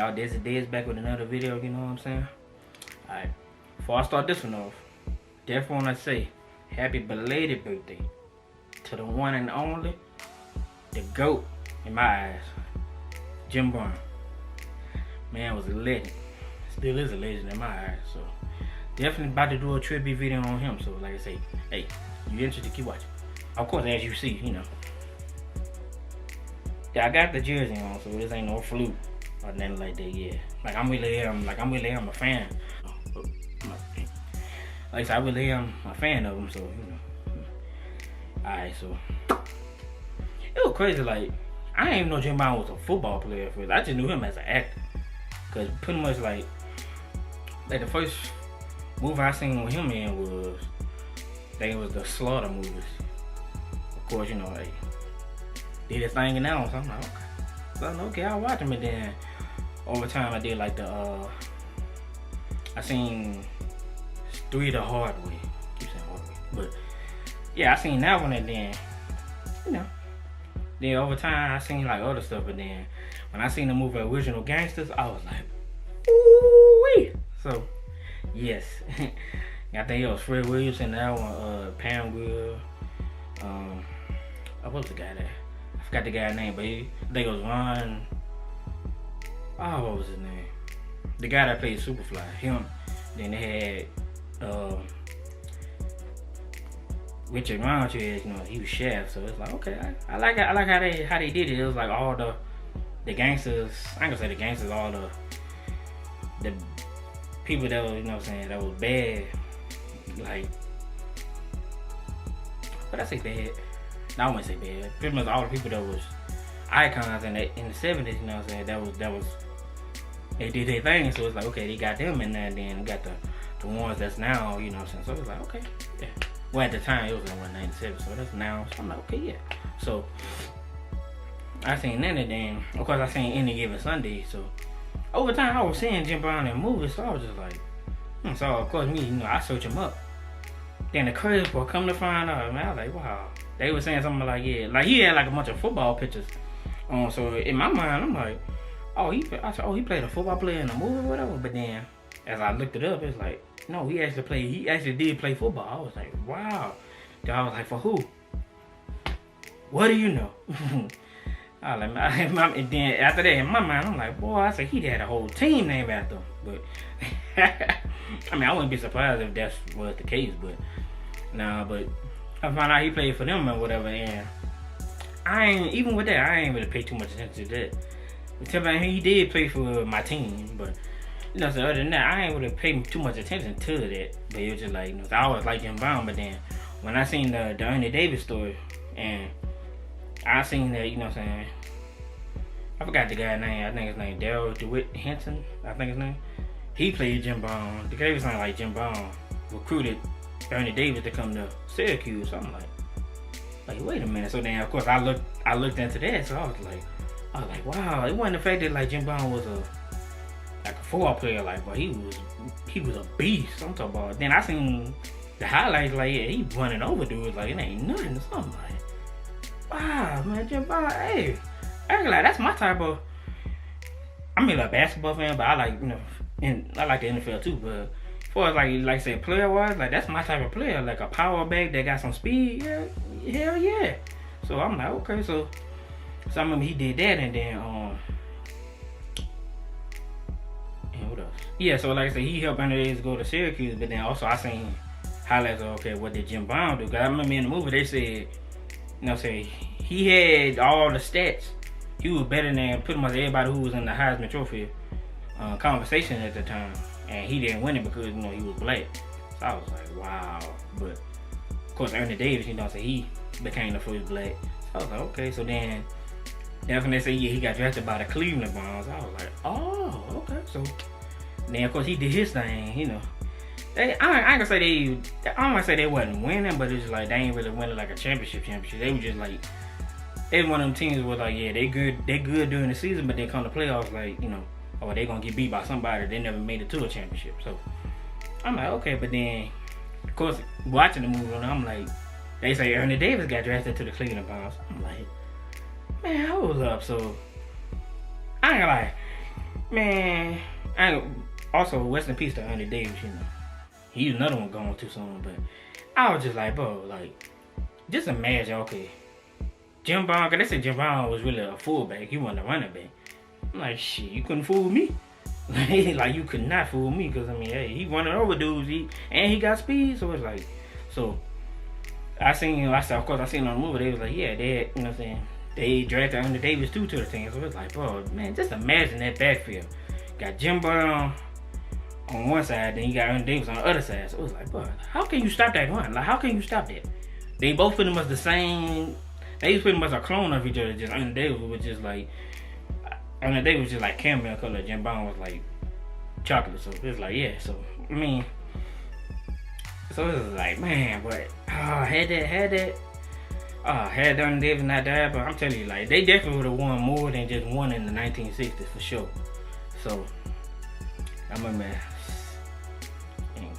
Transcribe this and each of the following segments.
y'all, this is back with another video, you know what I'm saying? Alright, before I start this one off, definitely want to say happy belated birthday to the one and only, the GOAT in my eyes, Jim Brown. Man was a legend, still is a legend in my eyes, so definitely about to do a tribute video on him. So like I say, hey, you interested, keep watching. Of course, as you see, you know, yeah, I got the jersey on, so this ain't no fluke or nothing like that. Yeah, like I'm really a fan. Like I said, I really am a fan of him. So you know, alright, so it was crazy. Like I didn't even know Jim Brown was a football player first. I just knew him as an actor, cause pretty much like the first movie I seen with him in was, I think it was the Slaughter movies. Of course, you know, like did his thing in that one, so I'm like, okay. So okay, I'll watch him. And then over time I did like the I seen 3 the Hard Way. Keep saying Hard Way. But yeah, I seen that one, and then you know, then over time I seen like other stuff, but then when I seen the movie Original Gangsters, I was like, ooh-wee. So yes. I think it was Fred Williams in that one, Pam Grier, what was the guy there? I forgot the guy's name, but I think it was Ron. Oh, what was his name? The guy that played Superfly. Him. Then they had Richard Roundtree. You know, he was chef. So it's like, okay, I like how they did it. It was like all the gangsters. I ain't gonna say the gangsters. All the people that was, you know what I'm saying, that was bad. Like, what I say bad? No, I wouldn't say bad. Pretty much all the people that was icons in the 70s, you know what I'm saying, that was they did their thing. So it's like, okay, they got them in there, and then got the ones that's now, you know what I'm saying. So it's like, okay, yeah. Well, at the time it was in 197, so that's now. So I'm like, okay, yeah. So I seen that, and then of course I seen Any Given Sunday. So over time I was seeing Jim Brown in movies, so I was just like, so of course me, you know, I search him up. Then the crazy part, come to find out, man, I was like, wow. They were saying something like, yeah, like he had like a bunch of football pictures. So in my mind, I'm like, I said, he played a football player in a movie or whatever. But then as I looked it up, it's like, no, he actually did play football. I was like, wow. Then I was like, for who? What do you know? I was like, and then after that, in my mind, I'm like, boy, I said he had a whole team named after him. But I mean, I wouldn't be surprised if that was the case, but nah, but I found out he played for them or whatever, and I ain't really pay too much attention to that. Except that he did play for my team, but you know, so other than that, I ain't really pay too much attention to that. But it was just like, you know, I always liked Jim Brown, but then when I seen the Ernie Davis story, and I seen that, you know what I'm saying, I forgot the guy's name. I think his name Daryl DeWitt Henson. I think his name. He played Jim Brown. The guy was not like Jim Brown recruited Ernie Davis to come to Syracuse. So I'm like, wait a minute. So then of course I looked into that. So I was like, wow. It wasn't the fact that like Jim Brown was a football player, like, but he was a beast. I'm talking about. Then I seen the highlights, like, yeah, he running over dudes, like it ain't nothing. So I'm like, wow, man, Jim Brown, hey, like that's my type of. I'm a basketball fan, but I like, you know, and I like the NFL too. But as far as like I said, player wise, like that's my type of player, like a power back that got some speed. Yeah, hell yeah. So I'm like, okay, so I remember he did that, and then and what else? Yeah, so like I said, he helped Ernie Davis go to Syracuse, but then also I seen highlights of, okay, what did Jim Brown do? Cause I remember in the movie they said, you know, say he had all the stats. He was better than pretty much everybody who was in the Heisman Trophy conversation at the time, and he didn't win it because, you know, he was black. So I was like, wow. But of course Ernie Davis, you know, so he became the first black. So I was like, okay. So then when they say, yeah, he got drafted by the Cleveland Browns, I was like, oh, okay. So then of course he did his thing, you know. I ain't gonna say they wasn't winning, but it's like they ain't really winning like a championship. They were just like, every one of them teams was like, yeah, they good during the season, but they come to playoffs, like, you know, or they gonna get beat by somebody. They never made it to a championship. So I'm like, okay, but then of course watching the movie, I'm like, they say Ernie Davis got drafted to the Cleveland Browns. I'm like, man, hold up. So I ain't gonna lie, Man, also rest in peace to Andy Davis. You know, he's another one going too soon. But I was just like, bro, like, just imagine, okay, Jim Brown, cause they said Jim Brown was really a fullback. He wasn't a running back. I'm like, shit, you couldn't fool me. Like, you could not fool me, cause I mean, hey, he running over dudes, and he got speed. So it's like, so I seen, of course, I seen on the movie. They was like, yeah, they, you know what I'm saying, they drafted Andy Davis too to the team. So it's like, bro, man, just imagine that backfield. Got Jim Brown on one side, then you got Andy Davis on the other side. So it was like, bro, how can you stop that run? Like, how can you stop that? They both pretty much the same. They was pretty much a clone of each other. Just Andy Davis was just like, Andy Davis was just like caramel color. Jim Brown was like chocolate. So it's like, yeah. So I mean, so it was like, man, but had Andy Davis not died, but I'm telling you, like, they definitely would have won more than just one in the 1960s for sure. So I remember.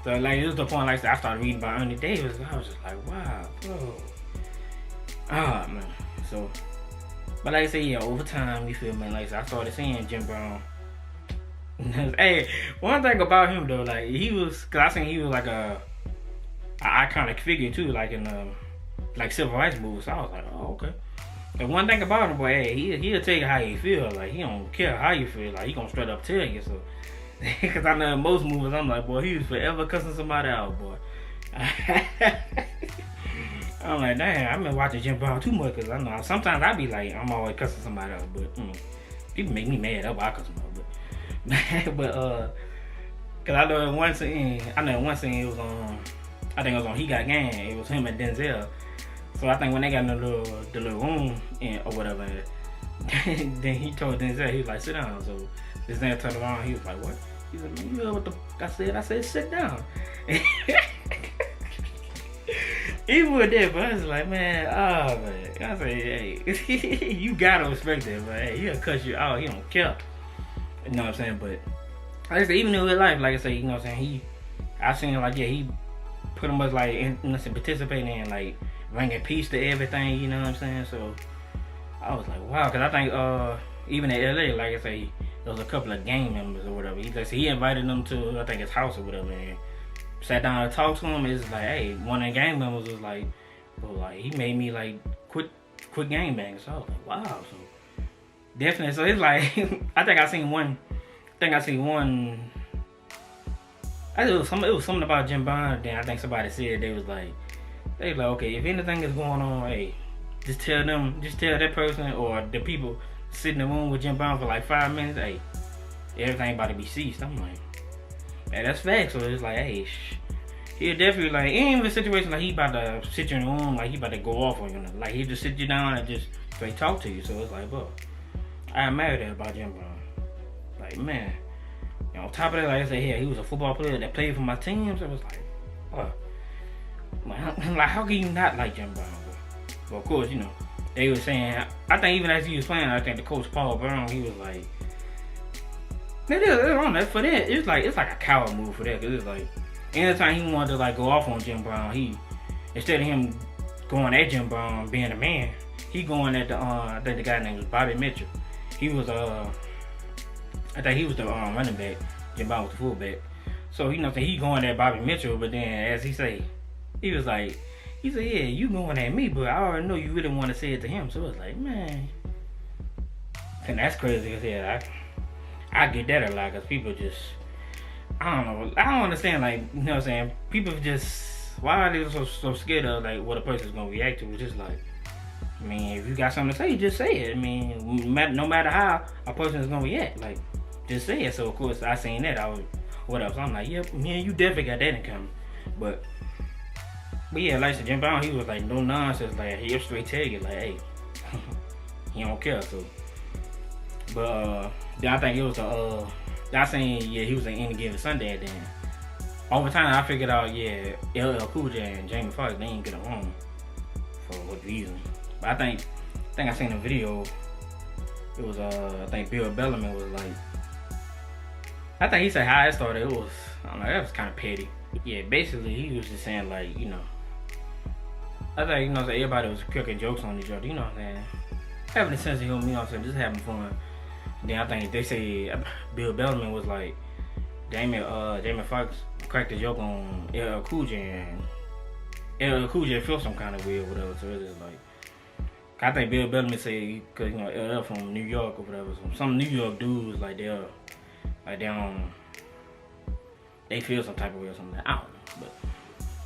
So like, it was the point, like I started reading about Andy Davis, and I was just like, wow, bro. Man. So, but like I said, yeah, over time, you feel me? Like I started seeing Jim Brown. Hey, one thing about him though, like he was, cause I seen he was like a iconic figure too, like in like civil rights movies. So I was like, oh, okay. And one thing about him, boy, hey, he'll tell you how you feel. Like he don't care how you feel. Like he gonna straight up tell you. So, cause I know in most movies, I'm like, boy, he was forever cussing somebody out, boy. I'm like, damn, I've been watching Jim Brown too much, cause I know sometimes I be like, I'm always cussing somebody out, but people make me mad. That's why I cuss them out. But cause I know in one scene it was on, I think it was on He Got Game. It was him and Denzel. So I think when they got in the little room or whatever, then he told Denzel, he was like, sit down. So Denzel turned around, he was like, what? He said, man, you heard what the fuck I said? I said, sit down. Even with that, but I was like, man, oh man. I say, hey, you gotta respect that, but hey, he'll cut you out, he don't care. You know what I'm saying? But like I said, even in real life, like I said, you know what I'm saying, I seen like, yeah, he pretty much like participating in like bringing peace to everything, you know what I'm saying? So I was like, wow, cause I think even in LA, like I say, there was a couple of gang members or whatever. He invited them to, I think, his house or whatever, and sat down and talked to him. It's like, hey, one of the gang members was like, well, like he made me like quit gang banging. So I was like, wow. So definitely. So it's like, I think it was something about Jim Brown. Then I think somebody said they was like, okay, if anything is going on, hey, just tell that person or the people sit in the room with Jim Brown for like 5 minutes, hey, everything about to be ceased. I'm like, hey, that's facts. So it's like, hey, he'll definitely like, ain't even a situation like he about to sit you in the room, like he about to go off on you. Like he'll just sit you down and just straight talk to you. So it's like, bro, I admire that about Jim Brown. Like, man, you know, on top of that, like I said, yeah, he was a football player that played for my team. So it was like, bro, like how can you not like Jim Brown, bro? But of course, you know, they were saying, I think even as he was playing, I think the coach Paul Brown, he was like, they're on that for that. It's like a coward move for that, cause it's like anytime he wanted to like go off on Jim Brown, he, instead of him going at Jim Brown being a man, he going at the I think the guy named was Bobby Mitchell. He was I think he was the running back. Jim Brown was the fullback. So you know, he going at Bobby Mitchell, but then as he said, yeah, you going at me, but I already know you really want to say it to him. So it's like, man, and that's crazy as hell. I get that a lot, because people just, I don't know, I don't understand, like, you know what I'm saying, people just, why are they so scared of, like, what a person's gonna react to? It's just like, I mean, if you got something to say, just say it. I mean, no matter how a person is gonna react, like, just say it. So, of course, I seen that, what else? I'm like, yep, man, you definitely got that in common. But yeah, like I said, Jim Brown, he was like, no nonsense, like, he'll straight tell you, like, hey, he don't care, so. But then I think it was I seen, yeah, he was in Any Given Sunday. And then over time I figured out, yeah, LLCoolJ and Jamie Foxx, they ain't get along for what reason. But I think I seen a video. It was I think Bill Bellamy was like, I think he said how it started. It was, I don't know, that was kind of petty. Yeah, basically he was just saying like, you know, I think, you know, everybody was cracking jokes on each other. You know what I'm saying? Having a sense of humor, you know what I'm saying, just having fun. Then I think they say Bill Bellamy was like, Jamie Foxx cracked a joke on LLCoolJ, and LLCoolJ felt some kind of way or whatever. So it's just like, I think Bill Bellamy said, cause you know LL from New York or whatever. So some New York dudes like they feel some type of way or something. I don't know, but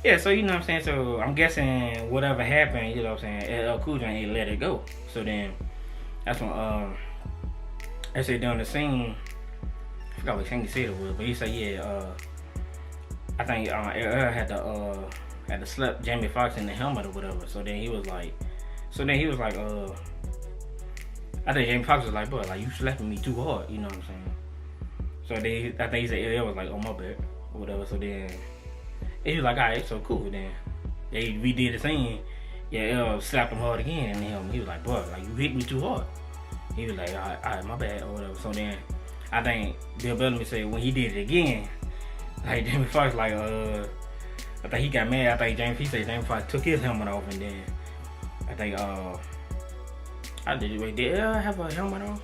yeah. So you know what I'm saying. So I'm guessing whatever happened, you know what I'm saying, LLCoolJ ain't let it go. So then that's when I said during the scene, I forgot what scene he said it was, but he said I think LL had to slap Jamie Foxx in the helmet or whatever. So then he was like, I think Jamie Foxx was like, bro, like you slapping me too hard, you know what I'm saying? So then I think he said LL was like, oh my bad, or whatever. So then he was like, alright, so cool. Then they redid the scene. Yeah, LL slapped him hard again, and then he was like, bro, like you hit me too hard. He was like, alright, my bad, or whatever. So then I think Bill Bellamy said when he did it again, like Jamie Foxx like I think he got mad. I think Jamie Foxx took his helmet off, and then I think did LL have a helmet on?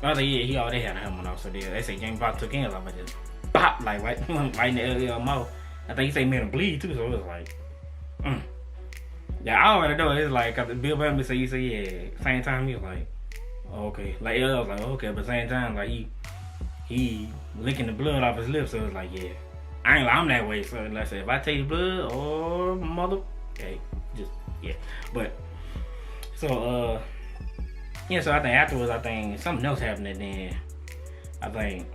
I think yeah, he already had a helmet on. So they say Jamie Foxx took his off and just pop like right in the LL mouth. I think he said he made him bleed too. So it was like, yeah, I already know. It's like Bill Bellamy said, you say yeah. Same time he was like, oh, okay. Like LL was like, oh, okay, but same time like he licking the blood off his lips. So it was like, yeah, I'm that way. So like I said, if I take blood or mother, hey, just yeah. But so yeah, so I think afterwards, I think something else happened, and then I think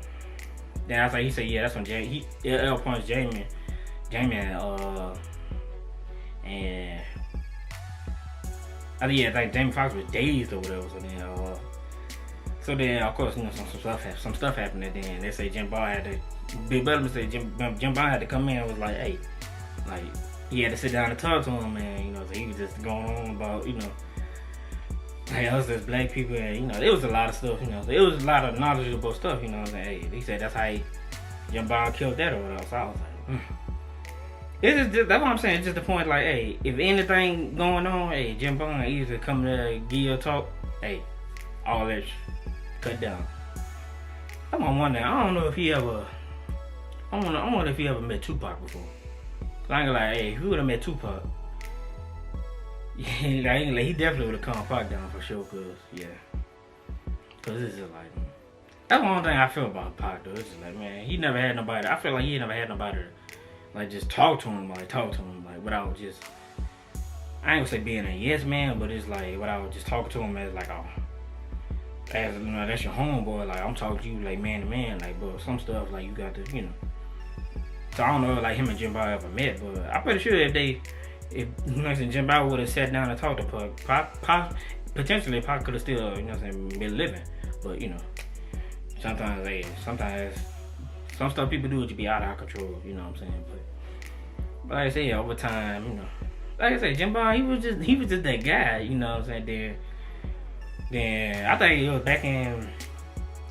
he said, yeah, that's when LL punched Jamie, and I think Jamie Foxx was dazed or whatever. So then of course, you know, some stuff happened, and then they say Bill Bellamy said Jim Bond had to come in and was like, hey, like he had to sit down and talk to him, man. You know, so he was just going on about, you know, hey, us as black people, and you know, it was a lot of stuff, you know, it was a lot of knowledgeable stuff, you know what I'm saying. Hey, he said that's how Jim Bond killed that or whatever. So I was like, it's just that's what I'm saying. It's just the point, like, hey, if anything going on, hey, Jim Bond either come there, give you a talk, hey, all that cut down. I'm wondering, I don't know if he ever, I wonder if he ever met Tupac before. So I ain't like, hey, if he would have met Tupac, yeah, he definitely would have calmed Pac down for sure, cause it's just like, that's the only thing I feel about Pac though. It's just like, man, he never had nobody. I feel like he never had nobody to, like, just talk to him, like without just, I ain't gonna say being a yes man, but it's like without just talking to him as like, oh, as you know, that's your homeboy. Like I'm talking to you like man to man, like, but some stuff like you got to, you know. So I don't know if like him and Jim Bow ever met, but I'm pretty sure if Jim Bow would have sat down and talked to Pac, potentially Pac could have still, you know what I'm saying, been living. But you know, sometimes some stuff people do to be out of our control, you know what I'm saying. But like I say, over time, you know, like I said, Jim Bow, he was just that guy, you know what I'm saying. Then I think it was back in,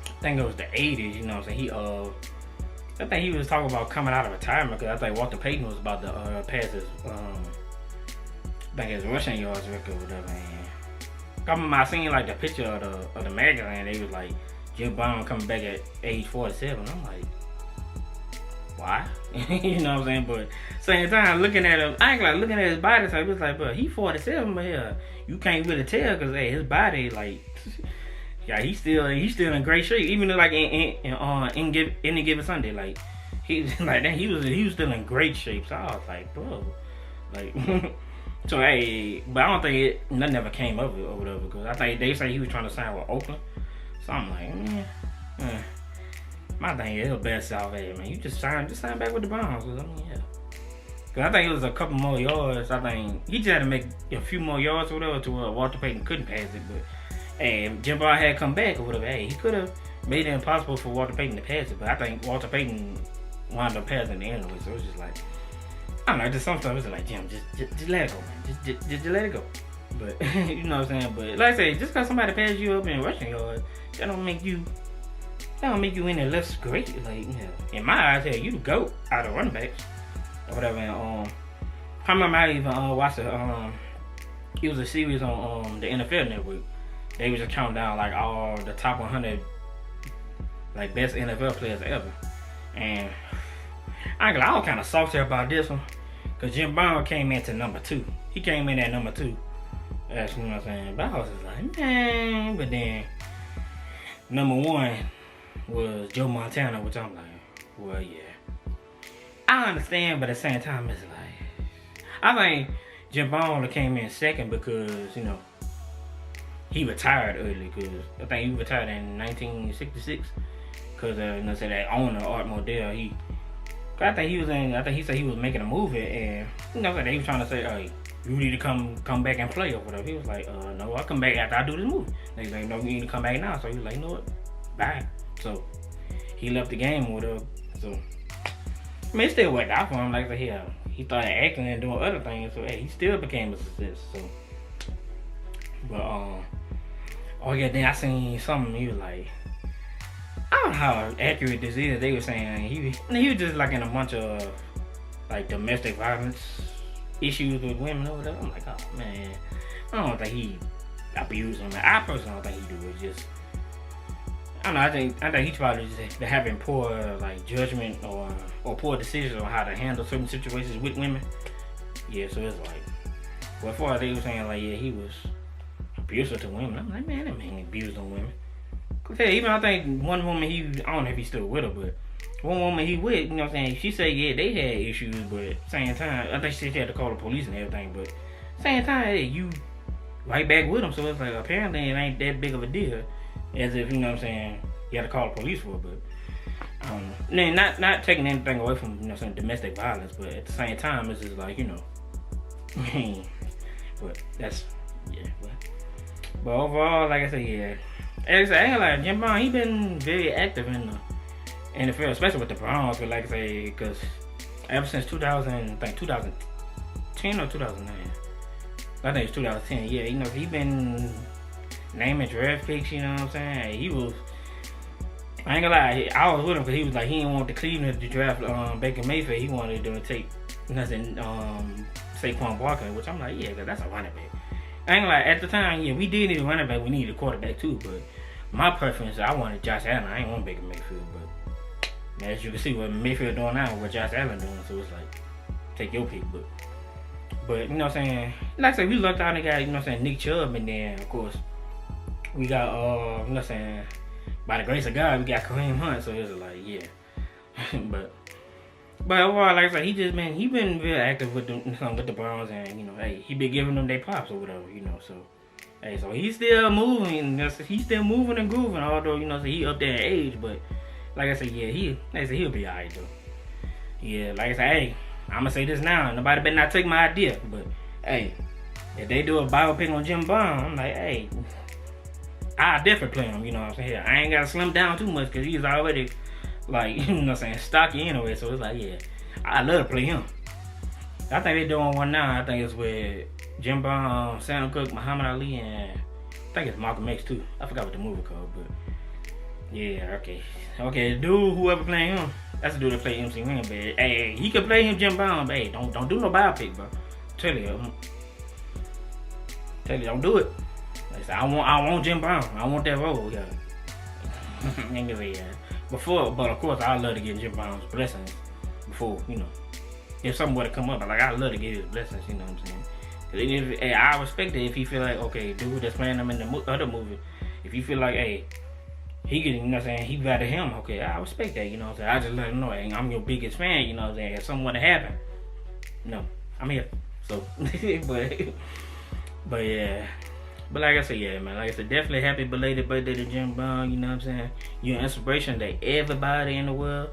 I think it was the 80s, you know what I'm saying. I think he was talking about coming out of retirement, because I think Walter Payton was about to pass his, I think his rushing yards record or whatever. And I remember I seen like the picture of the magazine. They was like Jim Bow coming back at age 47. I'm like, why? You know what I'm saying? But same time, looking at him, I ain't like looking at his body. So it was like, bro, he 47, but yeah, you can't really tell because hey, his body like, yeah, he's still in great shape. Even like in any given Sunday, like he like that, he was still in great shape. So I was like, bro, like. So hey, but I don't think nothing ever came of it or whatever, because I think they say he was trying to sign with Oakland. So I'm like, my thing is best South, hey man, you just sign back with the Browns. I mean, yeah. Cause I think it was a couple more yards. I think he just had to make a few more yards or whatever to where Walter Payton couldn't pass it. But hey, if Jim Bow had come back or whatever, hey, he could have made it impossible for Walter Payton to pass it. But I think Walter Payton wound up passing the anyway. So it's just like, I don't know, just some stuff it's like, Jim, just let it go, man. Just let it go. But you know what I'm saying? But like I say, just cause somebody passes you up in rushing yards, that don't make you any less great. Like, you know, in my eyes, you the GOAT out of running backs or whatever. And I remember I even watched it was a series on the NFL Network. They was just counting down like all the top 100 like best NFL players ever. And I was kind of salty about this one, cause Jim Brown came in to number 2. He came in at number 2. That's, you know what I'm saying. But I was just like, man. But then number 1 was Joe Montana, which I'm like, well, yeah. I understand, but at the same time, it's like, I think Jim Brown came in second because, you know, he retired early. Because I think he retired in 1966. Because, you know, say that owner, Art Modell, I think he said he was making a movie, and, you know, they was trying to say, hey, you need to come back and play or whatever. He was like, no, I'll come back after I do this movie. They was like, no, you need to come back now. So he was like, you know what, bye. So he left the game or whatever. So I mean, it still worked out for him. Like I said, he started acting and doing other things. So hey, he still became a success. So, but oh yeah, then I seen something. He was like, I don't know how accurate this is. They were saying he was just like in a bunch of like domestic violence issues with women or whatever. I'm like, oh man, I don't think he abused them. I personally don't think he do it. Just I don't know. I think he's probably just having poor like judgment or poor decisions on how to handle certain situations with women. Yeah, so it's like, well, before they were saying like, yeah, he was abusive to women. I'm like, man, that man abused on women. Cause yeah, even I think one woman I don't know if he's still with her, but one woman he with, you know what I'm saying, she said, yeah, they had issues, but same time, I think she had to call the police and everything, but same time, hey, you right back with them, so it's like, apparently it ain't that big of a deal, as if, you know what I'm saying, you had to call the police for it, but, not taking anything away from, you know what I'm saying, domestic violence, but at the same time, it's just like, you know, but that's, yeah, but overall, like I said, yeah, as I ain't gonna lie, Jim Brown, he been very active in the NFL, especially with the Browns, but like I say, because ever since 2010 or 2009, I think it's 2010, yeah, you know, he been naming draft picks, you know what I'm saying? He was, I ain't gonna lie, I was with him because he was like, he didn't want the Cleveland to draft Baker Mayfield, he wanted to take nothing, Saquon Barkley, which I'm like, yeah, because that's a running back. I ain't gonna lie, at the time, yeah, we did need a running back, we needed a quarterback too, but my preference, I wanted Josh Allen, I ain't want Baker Mayfield, but as you can see what Mayfield doing now, what Josh Allen doing, so it's like, take your pick, but you know what I'm saying, like I said, we lucked out and got, you know what I'm saying, Nick Chubb, and then, of course, we got, you know what I'm saying, by the grace of God, we got Kareem Hunt, so it's like, yeah, but overall, like I said, he been very active with the Browns, and, you know, hey, he been giving them their pops or whatever, you know, so, hey, so he's still moving, he's still moving and grooving, although, you know, so he up there in age, but, like I said, yeah, he'll be alright though. Yeah, like I said, hey, I'ma say this now, nobody better not take my idea, but hey, if they do a biopic on Jim Brown, I'm like, hey, I'll definitely play him, you know what I'm saying? I ain't gotta slim down too much because he's already like, you know what I'm saying, stocky anyway, so it's like, yeah, I love to play him. I think they're doing one now, I think it's with Jim Brown, Sam Cooke, Muhammad Ali, and I think it's Malcolm X too. I forgot what the movie called, but yeah, okay. Okay, dude, whoever playing him, that's the dude that play MC Ren, but hey, he can play him Jim Brown, but hey, don't do no biopic, bro. Tell you, don't do it. Like I said, I want Jim Brown. I want that role, yeah. But of course, I love to get Jim Brown's blessings before, you know, if something were to come up, like I love to get his blessings, you know what I'm saying? Hey, I respect it if he feel like, okay, dude that's playing him in the other movie, if you feel like, hey, he can, you know what I'm saying, he better him, okay, I respect that, you know what I'm saying, I just let him know, hey, I'm your biggest fan, you know what I'm saying, if something were to happen, no, I'm here, so, but yeah, but like I said, yeah, man, like I said, definitely happy belated birthday to Jim Brown, you know what I'm saying, you're an inspiration to everybody in the world,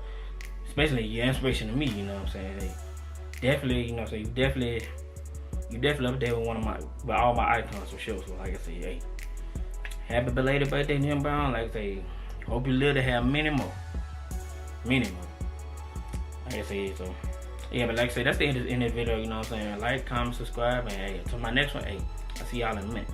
especially you're an inspiration to me, you know what I'm saying, hey, definitely, you know what I'm saying, you definitely up there with all my icons for sure, so like I said, hey, happy belated birthday, Jim Brown. Like I say, hope you live to have many more. Like I say, so yeah, but like I say, that's the end of this video, you know what I'm saying? Like, comment, subscribe, and hey, until my next one, hey, I'll see y'all in a minute.